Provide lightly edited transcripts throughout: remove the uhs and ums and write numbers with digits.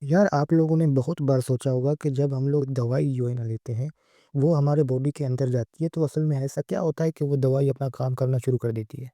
यार आप लोगों ने बहुत बार सोचा होगा कि जब हम लोग दवाई जो है ना लेते हैं, वो हमारे बॉडी के अंदर जाती है तो असल में ऐसा क्या होता है कि वो दवाई अपना काम करना शुरू कर देती है।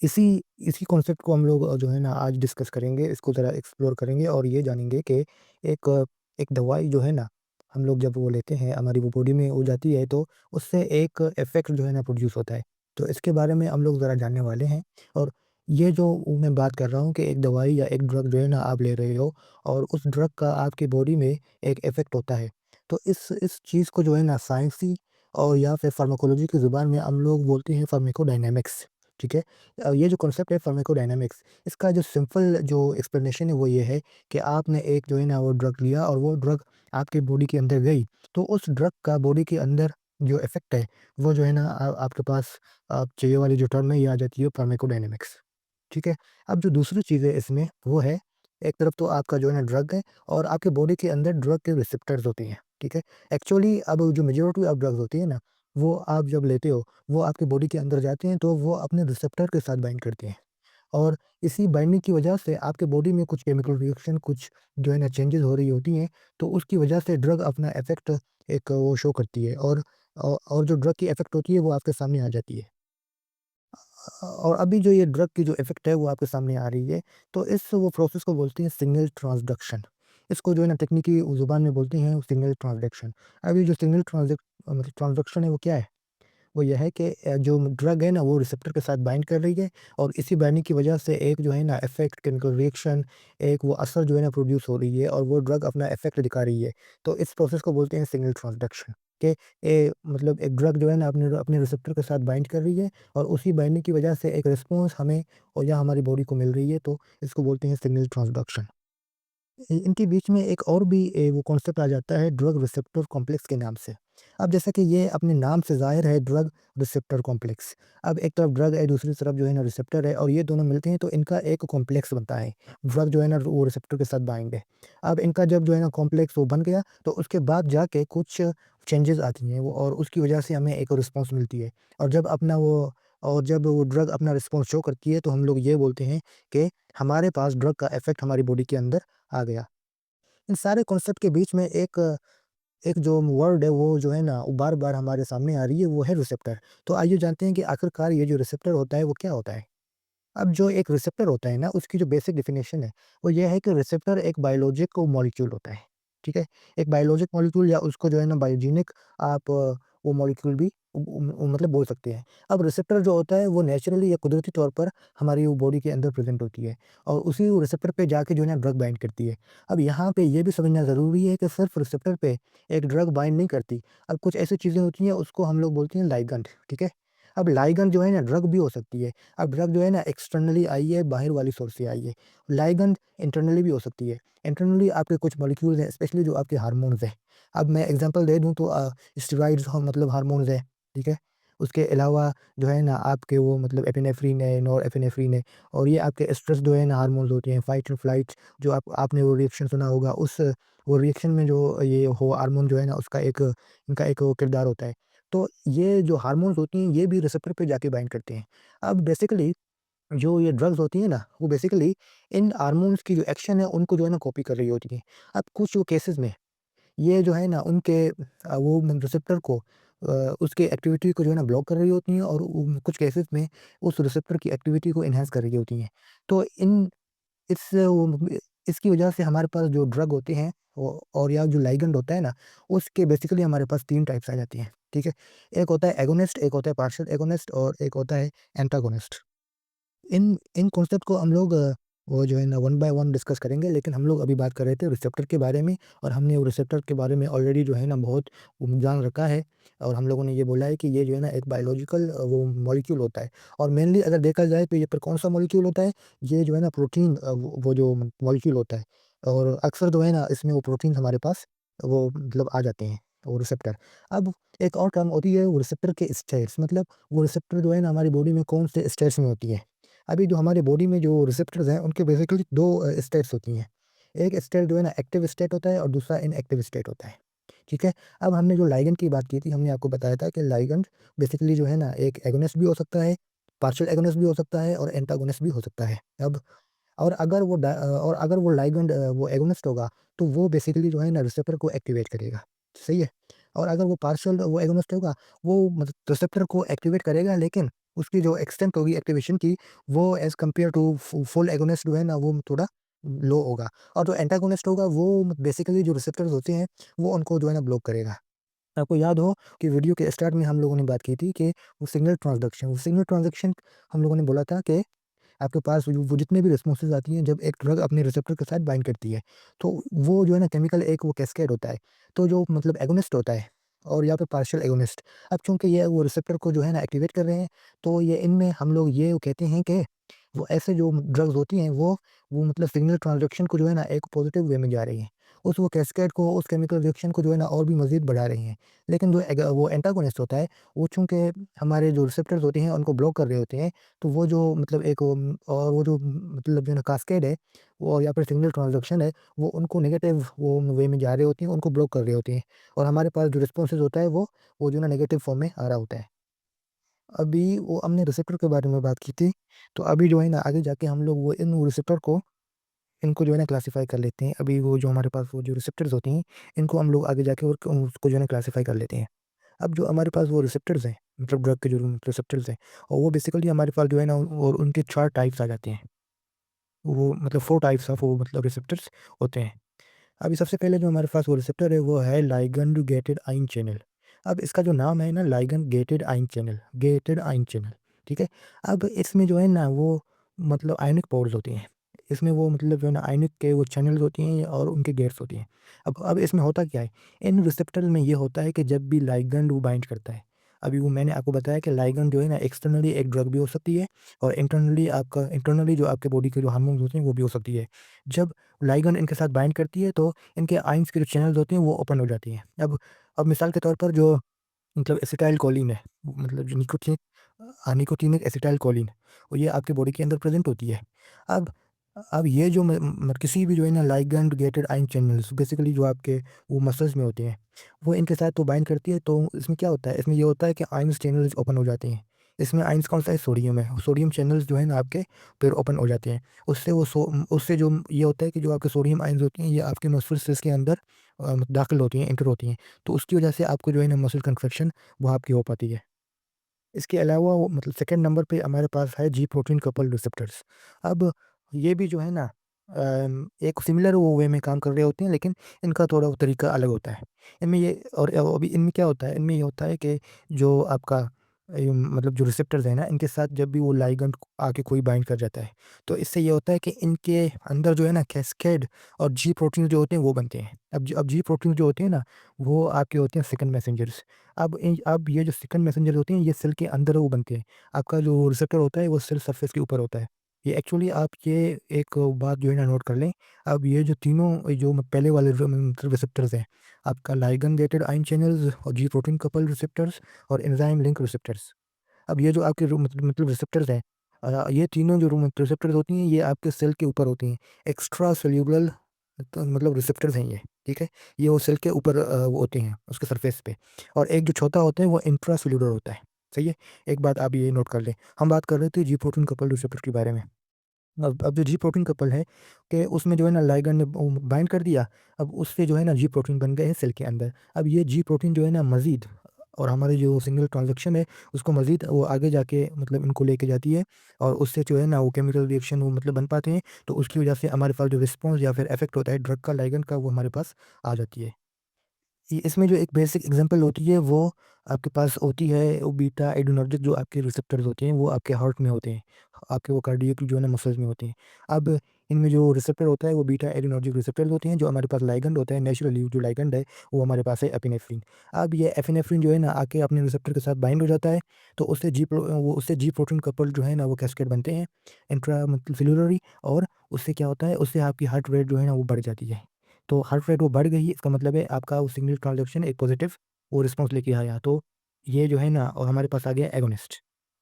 इसी इसी कॉन्सेप्ट को हम लोग जो है ना आज डिस्कस करेंगे, इसको ज़रा एक्सप्लोर करेंगे और ये जानेंगे कि एक एक दवाई जो है ना, हम लोग जब वो लेते हैं हमारी वो बॉडी में वो जाती है तो उससे एक इफ़ेक्ट जो है ना प्रोड्यूस होता है। तो इसके बारे में हम लोग ज़रा जानने वाले हैं और ये जो मैं बात कर रहा हूँ कि एक दवाई या एक ड्रग जो है ना आप ले रहे हो और उस ड्रग का आपकी बॉडी में एक इफ़ेक्ट होता है। तो इस चीज़ को जो है ना साइंसी और या फिर फार्माकोलॉजी की ज़ुबान में हम लोग बोलते हैं फार्माकोडायनामिक्स, ठीक है? ये जो कॉन्सेप्ट है फार्माकोडायनामिक्स, इसका जो सिंपल जो एक्सप्लेनेशन है वो ये है कि आपने एक जो है ना वो ड्रग लिया और वो ड्रग आपके बॉडी के अंदर गई, तो उस ड्रग का बॉडी के अंदर जो इफ़ेक्ट है, वो जो है ना आपके पास आप चाहिए वाली जो टर्म है ये आ जाती है फार्माकोडायनामिक्स, ठीक है? अब जो दूसरी चीज़ है इसमें वो है, एक तरफ तो आपका जो है ना ड्रग है और आपके बॉडी के अंदर ड्रग के रिसेप्टर्स होते हैं, ठीक है? एक्चुअली अब जो मेजॉरिटी ऑफ ड्रग्स होती है ना, वो आप जब लेते हो, वो आपके बॉडी के अंदर जाते हैं तो वो अपने रिसेप्टर के साथ बाइंड करते हैं। और इसी बाइंडिंग की वजह से आपके बॉडी में कुछ केमिकल रिएक्शन कुछ जो है ना चेंजेज़ हो रही होती हैं, तो उसकी वजह से ड्रग अपना इफ़ेक्ट एक वो शो करती है और जो ड्रग की इफ़ेक्ट होती है वो आपके सामने आ जाती है। और अभी जो ये ड्रग की जो इफ़ेक्ट है वो आपके सामने आ रही है, तो इस वो प्रोसेस को बोलते हैं सिग्नल ट्रांसडक्शन। इसको जो है ना तकनीकी ज़ुबान में बोलते हैं सिग्नल ट्रांसडक्शन। अब ये जो सिग्नल मतलब ट्रांसडक्शन है वो क्या है? वो ये है कि जो ड्रग है ना वो रिसेप्टर के साथ बाइंड कर रही है और इसी बाइंडिंग की वजह से एक जो है ना इफ़ेक्ट केमिकल रिएक्शन एक वो असर जो है ना प्रोड्यूस हो रही है और वो ड्रग अपना इफ़ेक्ट दिखा रही है। तो इस प्रोसेस को बोलते हैं सिग्नल ट्रांसडक्शन कि मतलब एक ड्रग जो है ना अपने अपने रिसेप्टर के साथ बाइंड कर रही है और उसी बाइंडिंग की वजह से एक रिस्पॉन्स हमें और या हमारी बॉडी को मिल रही है, तो इसको बोलते हैं सिग्नल ट्रांसडक्शन। इनके बीच में एक और भी वो कॉन्सेप्ट आ जाता है ड्रग रिसेप्टर कॉम्प्लेक्स के नाम से। अब जैसा कि ये अपने नाम से ज़ाहिर है ड्रग रिसेप्टर कॉम्प्लेक्स। अब एक तरफ ड्रग है, दूसरी तरफ जो है ना रिसेप्टर है और ये दोनों मिलते हैं तो इनका एक कॉम्प्लेक्स बनता है। ड्रग जो है ना वो रिसेप्टर के साथ बाइंड है। अब इनका जब जो है ना कॉम्प्लेक्स वो बन गया तो उसके बाद जाके कुछ चेंजेज़ आती हैं वो और उसकी वजह से हमें एक रिस्पॉन्स मिलती है। और जब वो ड्रग अपना रिस्पॉन्स शो करती है तो हम लोग ये बोलते हैं कि हमारे पास ड्रग का इफ़ेक्ट हमारी बॉडी के अंदर आ गया। इन सारे कॉन्सेप्ट के बीच में एक एक जो वर्ड है वो जो है ना वो बार-बार हमारे सामने आ रही है वो है रिसेप्टर। तो आइए जानते हैं कि आखिरकार ये जो रिसेप्टर होता है वो क्या होता है? अब जो एक रिसेप्टर होता है ना, उसकी जो बेसिक डेफिनेशन है, वो ये है कि रिसेप्टर एक बायोलॉजिक मॉलिक्यूल होता है, ठीक है? एक बायोलॉजिक मॉलिक्यूल या उसको जो है ना बायोजेनिक आप वो मॉलिक्यूल भी मतलब बोल सकते हैं। अब रिसेप्टर जो होता है वो नेचुरली या कुदरती तौर पर हमारी वो बॉडी के अंदर प्रेज़ेंट होती है और उसी रिसेप्टर पे जाके जो है ना ड्रग बाइंड करती है। अब यहाँ पे ये भी समझना ज़रूरी है कि सिर्फ़ रिसेप्टर पे एक ड्रग बाइंड नहीं करती। अब कुछ ऐसी चीज़ें होती हैं उसको हम लोग बोलते हैं लिगैंड, ठीक है? अब लिगैंड जो है ना ड्रग भी हो सकती है। अब ड्रग जो है ना एक्सटर्नली आई है, बाहर वाली सोर्स से आई है। लिगैंड इंटरनली भी हो सकती है। इंटरनली आपके कुछ मॉलिक्यूल्स हैं, स्पेशली जो आपके हार्मोन्स हैं। अब मैं एग्ज़ाम्पल दे दूँ तो स्टेरॉइड्स मतलब हार्मोन्स हैं, ठीक है? उसके अलावा जो है ना आपके वो मतलब एपिनेफ्रिन है, नॉरएपिनेफ्रिन है और ये आपके स्ट्रेस जो है ना हार्मोन्स होते हैं, फाइट एंड फ्लाइट जो आप आपने वो रिएक्शन सुना होगा उस वो रिएक्शन में जो ये हो हार्मोन जो है ना उसका एक इनका एक वो किरदार होता है। तो ये जो हार्मोन्स होती हैं, ये भी रिसेप्टर पे जाके बाइंड करते हैं। अब बेसिकली जो ये ड्रग्स होती हैं ना, वो बेसिकली इन हार्मोन्स की जो एक्शन है, उनको जो है ना कॉपी कर रही होती हैं। अब कुछ वो केसेज़ में ये जो है ना उनके वो रिसेप्टर को उसके एक्टिविटी को जो है ना ब्लॉक कर रही होती हैं और कुछ केसेज़ में उस रिसेप्टर की एक्टिविटी को एनहांस कर रही होती हैं। तो इस वो इसकी वजह से हमारे पास जो ड्रग होते हैं और या जो लिगैंड होता है ना, उसके बेसिकली हमारे पास 3 टाइप्स आ जाती हैं, ठीक है? एक होता है एगोनिस्ट, एक होता है पार्शियल एगोनिस्ट और एक होता है एंटागोनिस्ट। इन इन कॉन्सेप्ट को हम लोग वो जो है ना वन बाय वन डिस्कस करेंगे, लेकिन हम लोग अभी बात कर रहे थे रिसेप्टर के बारे में और हमने वो रिसेप्टर के बारे में ऑलरेडी जो है ना बहुत जान रखा है और हम लोगों ने ये बोला है कि ये जो है ना एक बायोलॉजिकल वो मॉलिक्यूल होता है और मेनली अगर देखा जाए तो ये पर कौन-सा मॉलिक्यूल होता है, ये जो है ना प्रोटीन वो जो मॉलिक्यूल होता है और अक्सर जो है ना इसमें वो प्रोटीन हमारे पास वो मतलब आ जाते हैं, वो रिसेप्टर। अब एक और टर्म होती है वो रिसेप्टर के स्टेट्स मतलब वो रिसेप्टर जो है ना हमारी बॉडी में कौन से स्टेट्स में होती है। अभी जो हमारे बॉडी में जो रिसेप्टर्स हैं, उनके बेसिकली 2 स्टेट्स होती हैं। एक स्टेट जो है ना एक्टिव स्टेट होता है और दूसरा इनएक्टिव स्टेट होता है, ठीक है? अब हमने जो लिगैंड की बात की थी, हमने आपको बताया था कि लिगैंड बेसिकली जो है ना एक एगोनिस्ट भी हो सकता है, पार्शियल एगोनिस्ट भी हो सकता है और एंटागोनिस्ट भी हो सकता है। अब और अगर वो लिगैंड वो एगोनिस्ट होगा, तो वो बेसिकली जो है ना रिसेप्टर को एक्टिवेट करेगा, सही है? और अगर वो पार्शियल वो एगोनिस्ट होगा, वो मतलब रिसेप्टर को एक्टिवेट करेगा, लेकिन उसकी जो एक्सटेंट होगी एक्टिवेशन की, वो as compared to full agonist जो है ना, वो थोड़ा लो होगा। और जो एंटागोनिस्ट होगा, वो बेसिकली जो रिसेप्टर्स होते हैं, वो उनको जो है ना ब्लॉक करेगा। आपको याद हो कि वीडियो के स्टार्ट में हम लोगों ने बात की थी कि वो सिग्नल ट्रांसडक्शन हम लोगों ने बोला था कि आपके पास वो जितने भी रिस्पॉन्सेज़ आती हैं, जब एक ड्रग अपने रिसेप्टर के साथ बाइंड करती है, तो वो जो है ना केमिकल एक वो कैस्केड होता है। तो जो मतलब एगोनिस्ट होता है और या फिर पार्शियल एगोनिस्ट, अब चूँकि ये वो रिसेप्टर को जो है ना एक्टिवेट कर रहे हैं, तो ये इनमें हम लोग ये कहते हैं कि वो ऐसे जो ड्रग्स होती हैं, वो मतलब सिग्नल ट्रांसडक्शन को जो है ना एक पॉजिटिव वे में जा रही हैं। उस वो कैस्केड को, उस केमिकल रिएक्शन को जो है ना और भी मज़ीद बढ़ा रही हैं। लेकिन जो वो एंटागोनिस्ट होता है, वो चूँकि हमारे जो रिसेप्टर्स होते हैं, उनको ब्लॉक कर रहे होते हैं, तो वो जो मतलब और वो जो मतलब जो है ना कास्केड है, वो या फिर सिग्नल ट्रांसडक्शन है, वो उनको नेगेटिव वो वे में जा रहे होती हैं, उनको ब्लॉक कर रहे होते हैं। और हमारे पास जो रिस्पॉन्सेज़ होता है, वो जो है ना नेगेटिव फॉर्म में आ रहा होता है। अभी वो हमने रिसेप्टर के बारे में बात की थी, तो अभी जो है ना आगे जाके हम लोग वो इन रिसेप्टर को इनको जो है ना क्लासिफ़ाई कर लेते हैं। अभी वो जो हमारे पास वो जो रिसेप्टर्स होती हैं, इनको हम लोग आगे जाके और उसको जो है ना क्लासिफ़ाई कर लेते हैं। अब जो हमारे पास वो रिसेप्टर्स हैं, मतलब ड्रग के जो रिसेप्टर्स हैं, और वो बेसिकली हमारे पास जो है ना और उनके 4 टाइप्स आ जाते हैं। वो मतलब 4 टाइप्स ऑफ वो मतलब रिसेप्टर्स होते हैं। अभी सबसे पहले जो हमारे पास वो रिसेप्टर है, वो है लिगैंड गेटेड आयन चैनल। अब इसका जो नाम है ना, लिगैंड गेटेड आयन चैनल, ठीक है? अब इसमें जो है ना वो मतलब आयनिक पोर्स होती हैं। इसमें वो मतलब जो है ना आयनिक के वो चैनल्स होती हैं और उनके गेट्स होती हैं। अब इसमें होता क्या है? इन रिसेप्टर में ये होता है कि जब भी लिगैंड वो बाइंड करता है, अभी वो मैंने आपको बताया कि लिगैंड जो है ना एक्सटर्नली एक ड्रग भी हो सकती है, और इंटरनली जो आपके बॉडी के जो हार्मोन्स होते हैं, वो भी हो सकती है। जब लिगैंड इनके साथ बाइंड करती है, तो इनके आयन्स के जो चैनल्स होते हैं, वो ओपन हो जाती हैं। अब मिसाल के तौर पर जो मतलब एसिटाइलकोलिन है, मतलब जो निकोटीनिक एसिटाइलकोलिन, और ये आपकी बॉडी के अंदर प्रेज़ेंट होती है। अब अब ये जो किसी भी जो है ना ligand gated ion channels basically जो आपके वो मसल्स में होते हैं, वो इनके साथ तो बाइंड करती है, तो इसमें क्या होता है? इसमें ये होता है कि आयन्स चैनल्स ओपन हो जाते हैं। इसमें आयन्स कौन-सा है? सोडियम है। सोडियम चैनल्स जो है ना आपके फिर ओपन हो जाते हैं। उससे जो ये होता है कि जो आपके सोडियम आयन्स होती हैं, ये आपके मसल सेल्स के अंदर दाखिल होती हैं, एंटर होती हैं। तो उसकी वजह से आपको जो है ना मसल कंट्रैक्शन वो आपकी हो पाती है। इसके अलावा वो मतलब सेकंड नंबर पे हमारे पास है जी प्रोटीन कपल्ड रिसेप्टर्स। अब ये भी जो है ना एक सिमिलर वो वे में काम कर रहे होते हैं, लेकिन इनका थोड़ा वो तरीका अलग होता है। इनमें ये और अभी इनमें क्या होता है? इनमें ये होता है कि जो आपका मतलब जो रिसेप्टर्स हैं ना, इनके साथ जब भी वो लिगैंड आके कोई बाइंड कर जाता है, तो इससे ये होता है कि इनके अंदर जो है ना कैस्केड और जी प्रोटीन जो होते हैं, वो बनते हैं। अब जी प्रोटीन जो होते हैं ना, वो आपके होते हैं सेकंड मैसेंजर्स। अब ये जो सेकंड मैसेंजर होते हैं, ये सेल के अंदर वो बनते हैं। आपका जो रिसेप्टर होता है, वो सेल सरफेस के ऊपर होता है। ये एक्चुअली आप ये एक बात जो है ना नोट कर लें। अब ये जो तीनों जो पहले वाले रिसेप्टर्स हैं, आपका लिगैंड गेटेड आयन चैनल्स और जी प्रोटीन कपल्ड रिसेप्टर्स और एंजाइम लिंक रिसेप्टर्स। अब ये जो आपके मतलब रिसेप्टर्स हैं, ये तीनों जो रिसेप्टर्स होती हैं, ये आपके सेल के ऊपर होती हैं। एक्स्ट्रा सेल्युलर तो मतलब रिसेप्टर्स हैं ये, ठीक है? ये वो सेल के ऊपर वो होते हैं उसके सरफेस पे। और एक जो चौथा होता है, वो इंट्रासेल्युलर होता है, सही है? एक बात आप ये नोट कर लें। हम बात कर रहे थे जी प्रोटीन कपल्ड रिसेप्टर के बारे में। अब जो जी प्रोटीन कपल है कि उसमें जो है ना लिगैंड ने बाइंड कर दिया, अब उससे जो है ना जी प्रोटीन बन गए हैं सेल के अंदर। अब ये जी प्रोटीन जो है ना मज़ीद और हमारी जो सिग्नल ट्रांज़ैक्शन है, उसको मज़ीद वो आगे जाके मतलब इनको लेके जाती है, और उससे जो है ना वो केमिकल रिएक्शन वो मतलब बन पाते हैं। तो उसकी वजह से हमारे पास जो रिस्पॉन्स या फिर इफ़ेक्ट होता है ड्रग का लिगैंड का, वो हमारे पास आ जाती है। ये इसमें जो एक बेसिक एग्ज़ाम्पल होती है, वो आपके पास होती है वो बीटा एड्रेनर्जिक जो आपके रिसेप्टर्स होते हैं, वो आपके हार्ट में होते हैं। आपके वो कार्डियक जो है ना मसल्स में होते हैं। अब इनमें जो रिसेप्टर होता है, वो बीटा एड्रेनर्जिक रिसेप्टर्स होते हैं। जो हमारे पास लिगैंड होता है, नेचुरली जो लिगैंड है, वो हमारे पास है एपिनेफ्रिन। अब ये एपिनेफ्रिन जो है ना आके अपने रिसेप्टर के साथ बाइंड हो जाता है, तो उससे जी प्रोटीन कपल जो है ना वो कैस्केड बनते हैं इंट्रा मतलब सेल्युलरली, और उससे क्या होता है, उससे आपकी हार्ट रेट जो है ना वो बढ़ जाती है। तो हार्ट रेट वो बढ़ गई, इसका मतलब है आपका वो सिग्नल ट्रांज़ैक्शन एक पॉज़िटिव वो रिस्पॉन्स लेके आया। तो ये जो है ना और हमारे पास आ गया एगोनिस्ट।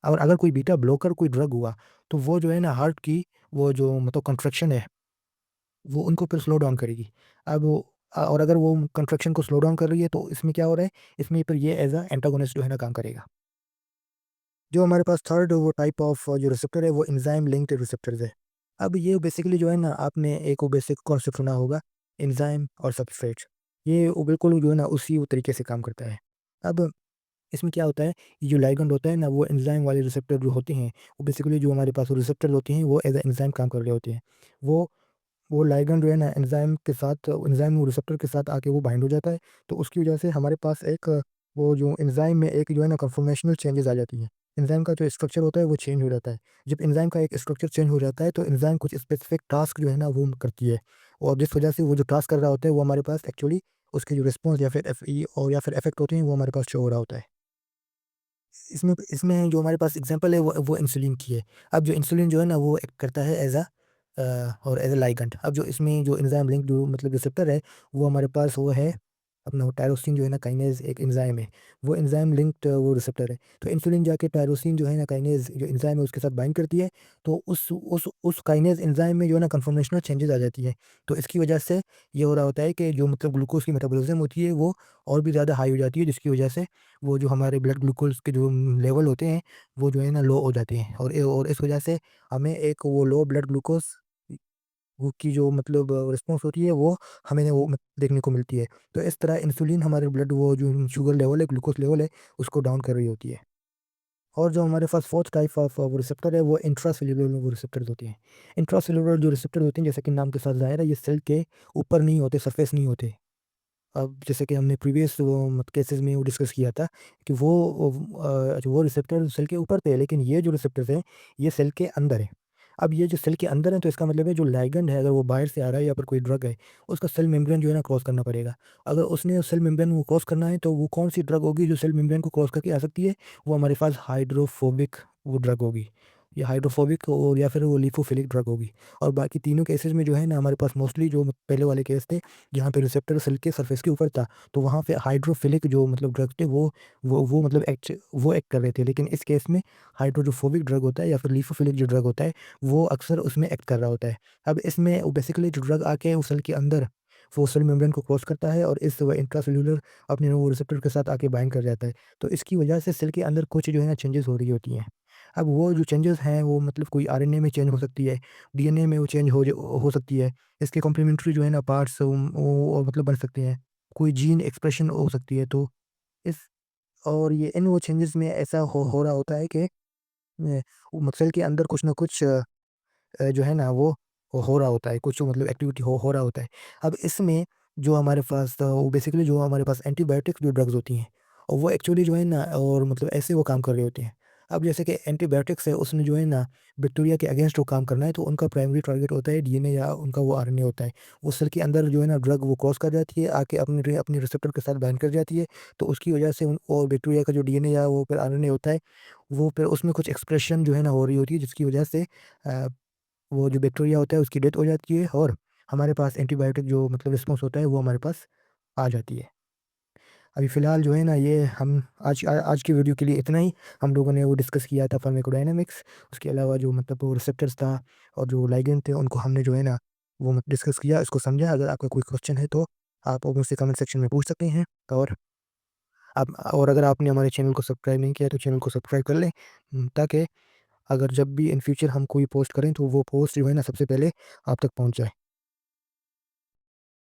और अगर कोई बीटा ब्लॉकर कोई ड्रग हुआ, तो वो जो है ना हार्ट की वो जो मतलब कंट्रैक्शन है, वो उनको फिर स्लो डाउन करेगी। और अगर वो कंट्रैक्शन को स्लो डाउन कर रही है, तो इसमें क्या हो रहा है, इसमें फिर ये एज़ अ एंटागोनिस्ट जो है ना काम करेगा। जो हमारे पास थर्ड वो टाइप ऑफ जो रिसेप्टर है, वो एंजाइम लिंक्ड रिसेप्टर्स है। अब ये बेसिकली जो है ना, आपने एक वो बेसिक कॉन्सेप्ट सुना होगा, एंजाइम और सबस्ट्रेट। ये वो बिल्कुल जो है ना उसी वो तरीके से काम करता है। अब इसमें क्या होता है, ये जो लिगैंड होता है ना, वो एंजाइम वाले रिसेप्टर जो होते हैं, वो बेसिकली जो हमारे पास वो रिसेप्टर होते हैं, वो एज़ अ एंजाइम काम कर रहे होते हैं। वो वो लिगैंड जो है ना एंजाइम के साथ, एंजाइम रिसेप्टर के साथ आके वो बाइंड हो जाता है, तो उसकी वजह से हमारे पास एक वो जो एंजाइम में एक जो है ना कन्फॉर्मेशनल चेंजेस आ जाती हैं। एंजाइम का जो स्ट्रक्चर होता है वो चेंज हो जाता है। जब एंजाइम का एक स्ट्रक्चर चेंज हो जाता है, तो एंजाइम कुछ स्पेसिफिक टास्क जो है ना वो करती है, और जिस वजह से वो जो टास्क कर रहा होता है वो हमारे पास एक्चुअली उसके जो रिस्पॉन्स या फिर एफई और या फिर इफेक्ट होते हैं वो हमारे पास शो हो रहा होता है। इसमें इसमें जो हमारे पास एग्ज़ाम्पल है वो इंसुलिन की है। अब जो इंसुलिन जो है ना वो एक्ट करता है और एज़ अ लिगैंड। अब जो इसमें जो एंजाइम लिंक जो मतलब रिसेप्टर है, वो हमारे पास वो है अपना वो टायरोसिन जो है ना काइनेज़ एक एंजाइम है। वो एंजाइम लिंक्ड वो रिसेप्टर है। तो इंसुलिन जाके टायरोसिन जो है ना काइनेज़ जो एंजाइम है उसके साथ बाइंड करती है। तो उस काइनेज़ एंजाइम में जो है ना कन्फर्मेशनल चेंजेज़ आ जाती हैं। तो इसकी वजह से ये हो रहा होता है कि जो मतलब ग्लूकोज़ की मेटाबॉलिज़्म होती है वो और भी ज़्यादा हाई हो जाती है, जिसकी वजह से वो जो हमारे ब्लड ग्लूकोज़ के जो लेवल होते हैं, वो जो है ना लो हो जाते हैं, और इस वजह से हमें एक वो लो ब्लड ग्लूकोज़ वो की जो मतलब रिस्पॉन्स होती है, वो हमें वो देखने को मिलती है। तो इस तरह इंसुलिन हमारे ब्लड वो जो शुगर लेवल है, ग्लूकोज़ लेवल है, उसको डाउन कर रही होती है। और जो हमारे पास 4th टाइप ऑफ वो रिसेप्टर है, वो इंट्रासेल्युलर वो रिसेप्टर्स होते हैं। इंट्रासेल्युलर जो रिसेप्टर होते हैं, जैसे कि नाम के साथ ज़ाहिर है, ये सेल के ऊपर नहीं होते, सरफेस नहीं होते। अब जैसे कि हमने प्रीवियस वो केसेस में वो डिस्कस किया था कि वो रिसेप्टर सेल के ऊपर थे, लेकिन ये जो रिसेप्टर्स हैं, ये सेल के अंदर है। अब ये जो सेल के अंदर है, तो इसका मतलब है जो लिगैंड है, अगर वो बाहर से आ रहा है या फिर कोई ड्रग है, उसका सेल मेम्ब्रेन जो है ना क्रॉस करना पड़ेगा। अगर उसने सेल मेम्ब्रेन को क्रॉस करना है, तो वो कौन-सी ड्रग होगी जो सेल मेम्ब्रेन को क्रॉस करके आ सकती है? वो हमारे पास हाइड्रोफोबिक वो ड्रग होगी। या हाइड्रोफोबिक और या फिर वो लिपोफिलिक ड्रग होगी। और बाकी तीनों केसेस में जो है ना हमारे पास मोस्टली जो पहले वाले केस थे, जहाँ पे रिसेप्टर सेल के सरफेस के ऊपर था, तो वहाँ पे हाइड्रोफिलिक जो मतलब ड्रग थे वो मतलब वो एक्ट कर रहे थे। लेकिन इस केस में हाइड्रोफोबिक ड्रग होता है या फिर लिपोफिलिक जो ड्रग होता है, वो अक्सर उसमें एक्ट कर रहा होता है। अब इसमें वो बेसिकली जो ड्रग आके वो सेल के अंदर वो सेल मेम्ब्रेन को क्रॉस करता है, और इस वो इंट्रासेल्युलर अपने वो रिसेप्टर के साथ आके बाइंड कर जाता है। तो इसकी वजह से सेल के अंदर कुछ जो है ना चेंजेस हो रही होती हैं। अब वो जो चेंजेस हैं वो मतलब कोई आरएनए में चेंज हो सकती है, डीएनए में वो चेंज हो सकती है। इसके कॉम्प्लीमेंट्री जो है ना पार्ट्स वो मतलब बन सकते हैं। कोई जीन एक्सप्रेशन हो सकती है, तो इस और ये इन वो चेंजेस में ऐसा हो रहा होता है कि वो मसल के अंदर कुछ ना कुछ जो है ना वो हो रहा होता है, कुछ मतलब एक्टिविटी हो रहा होता है। अब इसमें जो हमारे पास वो बेसिकली जो हमारे पास एंटीबायोटिक्स जो ड्रग्स होती हैं, और वो एक्चुअली जो है ना और मतलब ऐसे वो काम कर रहे होते हैं। अब जैसे कि एंटीबायोटिक्स है, उसने जो है ना बैक्टीरिया के अगेंस्ट वो काम करना है, तो उनका प्राइमरी टारगेट होता है डीएनए या उनका वो आरएनए होता है। वो सेल के अंदर जो है ना ड्रग वो क्रॉस कर जाती है, आके अपने रिसेप्टर के साथ बाइंड कर जाती है। तो उसकी वजह से उन और बैक्टीरिया का जो डीएनए या वो फिर आरएनए होता है, वो फिर उसमें कुछ एक्सप्रेशन जो है ना हो रही होती है, जिसकी वजह से वो जो बैक्टीरिया होता है उसकी डेथ हो जाती है, और हमारे पास एंटीबायोटिक जो मतलब रिस्पॉन्स होता है वो हमारे पास आ जाती है। अभी फ़िलहाल जो है ना ये हम आज की वीडियो के लिए इतना ही। हम लोगों ने वो डिस्कस किया था फार्माकोडायनामिक्स, उसके अलावा जो मतलब वो रिसेप्टर्स था और जो लिगैंड थे उनको हमने जो है ना वो डिस्कस किया, इसको समझा। अगर आपका कोई क्वेश्चन है तो आप वो मुझसे कमेंट सेक्शन में पूछ सकते हैं। और अगर आपने हमारे चैनल को सब्सक्राइब नहीं किया तो चैनल को सब्सक्राइब कर लें, ताकि अगर जब भी इन फ्यूचर हम कोई पोस्ट करें तो वो पोस्ट जो है ना सबसे पहले आप तक पहुँच जाए।